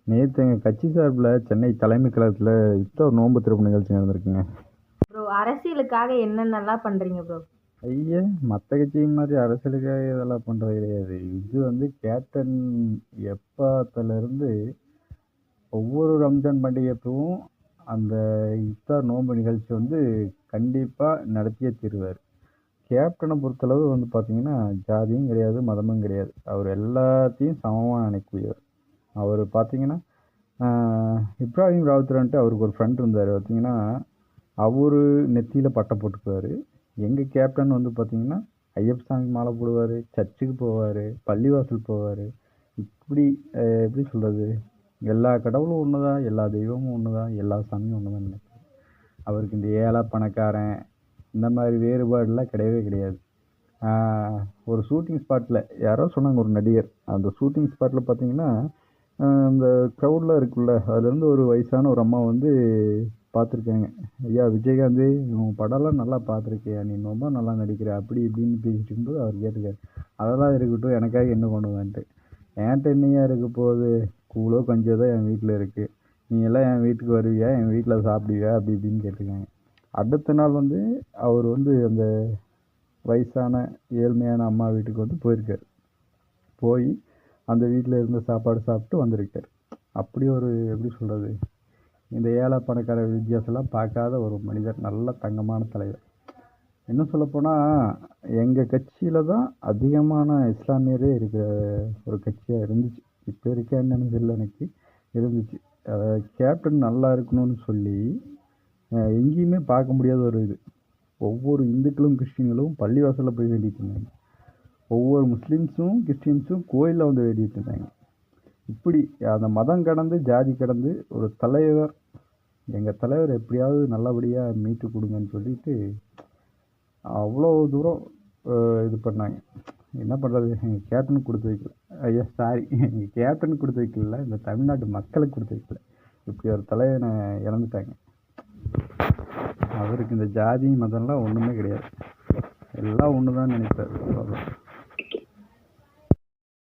நேற்று எங்கள் கட்சி சார்பில் சென்னை தலைமை கழகத்தில் இஃப்தார் நோன்பு திறப்பு நிகழ்ச்சி நடந்திருக்குங்க. ப்ரோ அரசியலுக்காக என்னென்னலாம் பண்றீங்க ப்ரோ? ஐயா, மற்ற கட்சி மாதிரி அரசியலுக்காக இதெல்லாம் பண்ணுறது கிடையாது. இது வந்து கேப்டன் எப்பத்துலேருந்து ஒவ்வொரு ரம்ஜான் பண்டிகைப்பவும் அந்த இஃப்தார் நோன்பு நிகழ்ச்சி வந்து கண்டிப்பாக நடத்தியே தீருவார். கேப்டனை பொறுத்தளவு வந்து பார்த்தீங்கன்னா ஜாதியும் கிடையாது, மதமும் கிடையாது. அவர் எல்லாத்தையும் சமமாக நினைக்கக்கூடியவர். அவர் பார்த்தீங்கன்னா இப்ராஹிம் ராவுத்தர்ன்ட்டு அவருக்கு ஒரு ஃப்ரெண்ட் இருந்தார். பார்த்தீங்கன்னா அவர் நெத்தியில் பட்டை போட்டுக்குவார். எங்கள் கேப்டன் வந்து பார்த்தீங்கன்னா ஐயப்ப சாமிக்கு மாலை போடுவார், சர்ச்சுக்கு போவார், பள்ளிவாசல் போவார். இப்படி எப்படி சொல்கிறது, எல்லா கடவுளும் ஒன்று தான், எல்லா தெய்வமும் ஒன்று தான், எல்லா சாமியும் ஒன்று தான் நினைப்பார். அவருக்கு இந்த ஏழை பணக்காரன் இந்த மாதிரி வேறுபாடுலாம் கிடையவே கிடையாது. ஒரு ஷூட்டிங் ஸ்பாட்டில் யாரோ சொன்னாங்க, ஒரு நடிகர், அந்த ஷூட்டிங் ஸ்பாட்டில் பார்த்தீங்கன்னா அந்த க்ரௌட்லாம் இருக்குல்ல, அதுலேருந்து ஒரு வயசான ஒரு அம்மா வந்து பார்த்துருக்காங்க. ஐயா விஜயகாந்த், உன் படம்லாம் நல்லா பார்த்துருக்கியா, நீ ரொம்ப நல்லா நடிக்கிற அப்படி இப்படின்னு பேசிட்டு இருக்கும்போது அவர் கேட்டுக்காரு, அதெல்லாம் இருக்கட்டும், எனக்காக என்ன பண்ணுவேன்ட்டு. என்கிட்ட என்னையா இருக்க போகுது, கூழோ கொஞ்சம் தான் என் வீட்டில் இருக்குது, நீ எல்லாம் என் வீட்டுக்கு வருவியா, என் வீட்டில் சாப்பிடுவியா அப்படி இப்படின்னு கேட்டிருக்காங்க. அடுத்த நாள் வந்து அவர் வந்து அந்த வயசான ஏழ்மையான அம்மா வீட்டுக்கு வந்து போயிருக்கார். போய் அந்த வீட்டில் இருந்த சாப்பாடு சாப்பிட்டு வந்திருக்கார். அப்படி ஒரு எப்படி சொல்கிறது, இந்த ஏழை பணக்கார வித்தியாசம்லாம் பார்க்காத ஒரு மனிதர், நல்ல தங்கமான தலைவர். இன்னும் சொல்லப்போனால் எங்கள் கட்சியில் தான் அதிகமான இஸ்லாமியரே இருக்கிற ஒரு கட்சியாக இருந்துச்சு. இப்போ இருக்கேன்னு தெரியல, எனக்கு இருந்துச்சு. கேப்டன் நல்லா இருக்கணும்னு சொல்லி எங்கேயுமே பார்க்க முடியாத ஒரு இது. ஒவ்வொரு இந்துக்களும் கிறிஸ்டின்களும் பள்ளிவாசலில் போய் வேண்டிகிட்டு இருந்தாங்க. ஒவ்வொரு முஸ்லீம்ஸும் கிறிஸ்டின்ஸும் கோயிலில் வந்து வேண்டிகிட்டு இருந்தாங்க. இப்படி அந்த மதம் கடந்து ஜாதி கடந்து ஒரு தலைவர், எங்கள் தலைவர் எப்படியாவது நல்லபடியாக மீட்டு கொடுங்கன்னு சொல்லிட்டு அவ்வளோ தூரம் இது பண்ணாங்க. என்ன பண்ணுறது, எங்கள் கேப்டனுக்கு கொடுத்து வைக்கல. ஐயா சாரி, எங்கள் கேப்டனுக்கு கொடுத்து வைக்கல, இந்த தமிழ்நாட்டு மக்களுக்கு கொடுத்து வைக்கல. இப்படி ஒரு தலைவனை இழந்துட்டாங்க. அவருக்கு இந்த ஜாதி மதம்லாம் ஒன்றுமே கிடையாது, எல்லாம் ஒன்று தான் நினைப்பார்.